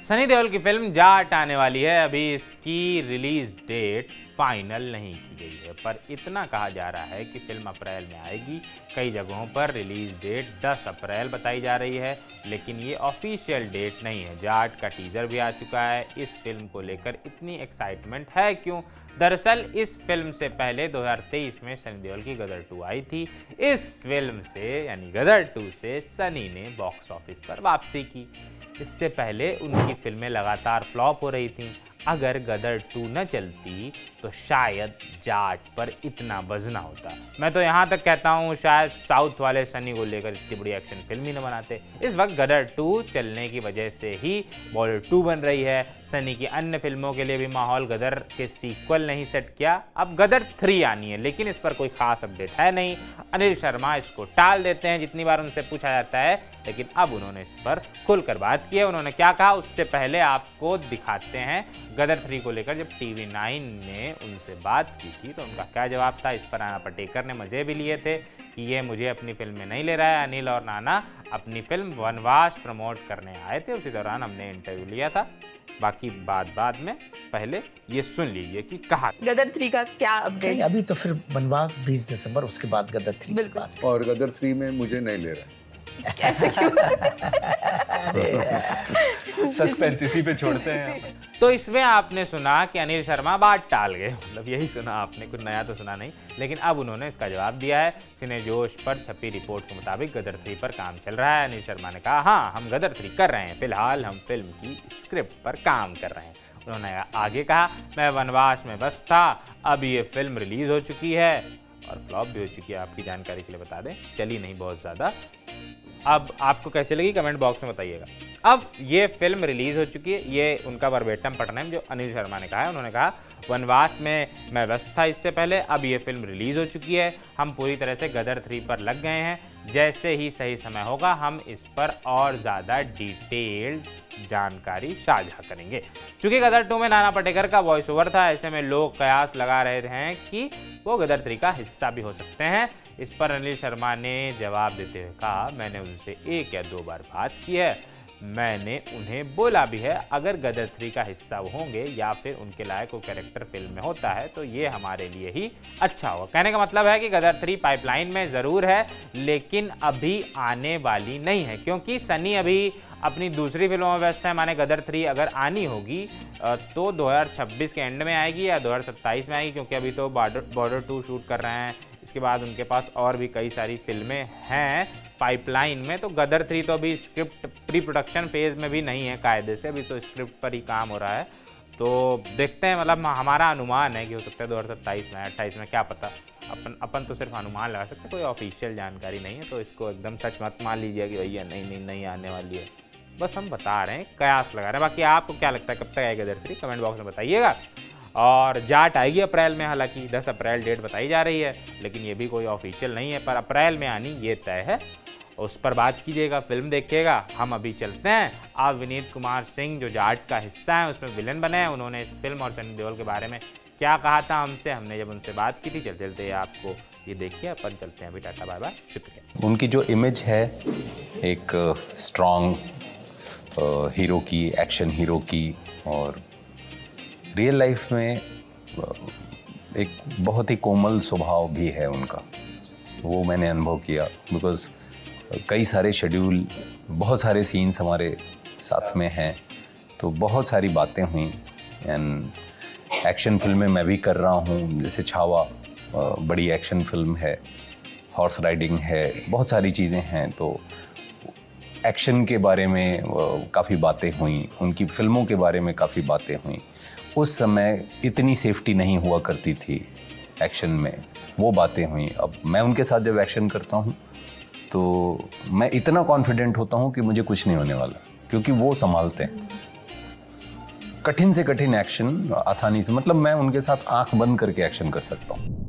सनी देओल की फिल्म जाट आने वाली है। अभी इसकी रिलीज डेट फाइनल नहीं की गई है, पर इतना कहा जा रहा है कि फिल्म अप्रैल में आएगी। कई जगहों पर रिलीज डेट 10 अप्रैल बताई जा रही है, लेकिन ये ऑफिशियल डेट नहीं है। जाट का टीजर भी आ चुका है। इस फिल्म को लेकर इतनी एक्साइटमेंट है क्यों? दरअसल इस फिल्म से पहले 2023 में सनी देओल की गदर 2 आई थी। इस फिल्म से यानी गदर 2 से सनी ने बॉक्स ऑफिस पर वापसी की। इससे पहले उनकी फिल्में लगातार फ्लॉप हो रही थीं। अगर गदर 2 न चलती तो शायद जाट पर इतना बज़ ना होता। मैं तो यहाँ तक कहता हूँ शायद साउथ वाले सनी को लेकर इतनी बड़ी एक्शन फिल्म ही न बनाते। इस वक्त गदर 2 चलने की वजह से ही बॉर्डर 2 बन रही है। सनी की अन्य फिल्मों के लिए भी माहौल गदर के सीक्वल नहीं सेट किया। अब गदर 3 आनी है, लेकिन इस पर कोई खास अपडेट है नहीं। अनिल शर्मा इसको टाल देते हैं जितनी बार उनसे पूछा जाता है, लेकिन अब उन्होंने इस पर खुलकर बात की है। उन्होंने क्या कहा उससे पहले आपको दिखाते हैं गदर 3 को लेकर जब TV9 ने उनसे बात की थी तो उनका क्या जवाब था। इस पर नाना पाटेकर ने मजे भी लिए थे कि ये मुझे अपनी फिल्म में नहीं ले रहा है। अनिल और नाना अपनी फिल्म वनवास प्रमोट करने आए थे, उसी दौरान हमने इंटरव्यू लिया था। बाकी बाद में, पहले ये सुन लीजिए कि कहा गदर 3 का क्या अपडेट। अभी तो फिर वनवास 20 दिसंबर, उसके बाद गदर 3 की बात। और गदर 3 में मुझे नहीं ले रहा है। कैसे क्यों? सस्पेंस इसी पे छोड़ते हैं। तो इसमें आपने सुना कि अनिल शर्मा बात टाल गए, मतलब यही सुना आपने, कुछ नया तो सुना नहीं। लेकिन अब उन्होंने इसका जवाब दिया है। सिने जोश पर छपी रिपोर्ट के मुताबिक गदर 3 पर काम चल रहा है। अनिल शर्मा ने कहा, हाँ हम गदर 3 कर रहे हैं, फिलहाल हम फिल्म की स्क्रिप्ट पर काम कर रहे हैं। उन्होंने आगे कहा, मैं वनवास में बस था, अब ये फिल्म रिलीज हो चुकी है और फ्लॉप भी हो चुकी है। आपकी जानकारी के लिए बता दें, चली नहीं बहुत ज़्यादा। अब आपको कैसे लगी कमेंट बॉक्स में बताइएगा। अब ये फिल्म रिलीज़ हो चुकी है, ये उनका वर्बेटम पढ़ना है जो अनिल शर्मा ने कहा है। उन्होंने कहा, वनवास में मैं व्यस्त था इससे पहले, अब ये फिल्म रिलीज़ हो चुकी है, हम पूरी तरह से गदर 3 पर लग गए हैं। जैसे ही सही समय होगा हम इस पर और ज़्यादा डिटेल्ड जानकारी साझा करेंगे। चूँकि गदर 2 में नाना पाटेकर का वॉइस ओवर था, ऐसे में लोग कयास लगा रहे हैं कि वो गदर 3 का हिस्सा भी हो सकते हैं। इस पर अनिल शर्मा ने जवाब देते हुए कहा, मैंने उनसे 1 या 2 बार बात की है, मैंने उन्हें बोला भी है अगर गदर 3 का हिस्सा वो होंगे या फिर उनके लायक कोई कैरेक्टर फिल्म में होता है तो ये हमारे लिए ही अच्छा होगा। कहने का मतलब है कि गदर 3 पाइपलाइन में ज़रूर है, लेकिन अभी आने वाली नहीं है, क्योंकि सनी अभी अपनी दूसरी फिल्मों में व्यस्त है। माने गदर 3 अगर आनी होगी तो 2026 के एंड में आएगी या 2027 में आएगी, क्योंकि अभी तो बॉर्डर 2 शूट कर रहे हैं। इसके बाद उनके पास और भी कई सारी फिल्में हैं पाइपलाइन में। तो गदर 3 तो अभी स्क्रिप्ट प्री प्रोडक्शन फेज़ में भी नहीं है कायदे से, अभी तो स्क्रिप्ट पर ही काम हो रहा है। तो देखते हैं, मतलब हमारा अनुमान है कि हो सकता है 2027 में, 28 में, क्या पता। अपन तो सिर्फ अनुमान लगा सकते हैं, कोई ऑफिशियल जानकारी नहीं है, तो इसको एकदम सच मत मान लीजिए कि भैया नहीं आने वाली है। बस हम बता रहे हैं, कयास लगा रहे हैं। बाकी आपको क्या लगता है कब तक आएगा गदर 3, कमेंट बॉक्स में बताइएगा। और जाट आएगी अप्रैल में, हालांकि 10 अप्रैल डेट बताई जा रही है, लेकिन ये भी कोई ऑफिशियल नहीं है, पर अप्रैल में आनी ये तय है। उस पर बात कीजिएगा, फिल्म देखिएगा। हम अभी चलते हैं। आप विनीत कुमार सिंह जो जाट का हिस्सा है उसमें विलन बने हैं, उन्होंने इस फिल्म और सनी देओल के बारे में क्या कहा था हमने जब उनसे बात की थी। चलते आपको ये देखिए। अपन चलते हैं अभी, टाटा बाय बाय, शुक्रिया। उनकी जो इमेज है एक स्ट्रॉन्ग हीरो की, एक्शन हीरो की, और रियल लाइफ में एक बहुत ही कोमल स्वभाव भी है उनका, वो मैंने अनुभव किया। बिकॉज़ कई सारे शेड्यूल, बहुत सारे सीन्स हमारे साथ में हैं, तो बहुत सारी बातें हुई। एंड एक्शन फिल्में मैं भी कर रहा हूँ, जैसे छावा बड़ी एक्शन फिल्म है, हॉर्स राइडिंग है, बहुत सारी चीज़ें हैं। तो एक्शन के बारे में काफ़ी बातें हुई, उनकी फिल्मों के बारे में काफ़ी बातें हुई। उस समय इतनी सेफ्टी नहीं हुआ करती थी एक्शन में, वो बातें हुई। अब मैं उनके साथ जब एक्शन करता हूँ तो मैं इतना कॉन्फिडेंट होता हूँ कि मुझे कुछ नहीं होने वाला, क्योंकि वो संभालते हैं कठिन से कठिन एक्शन आसानी से। मतलब मैं उनके साथ आंख बंद करके एक्शन कर सकता हूँ।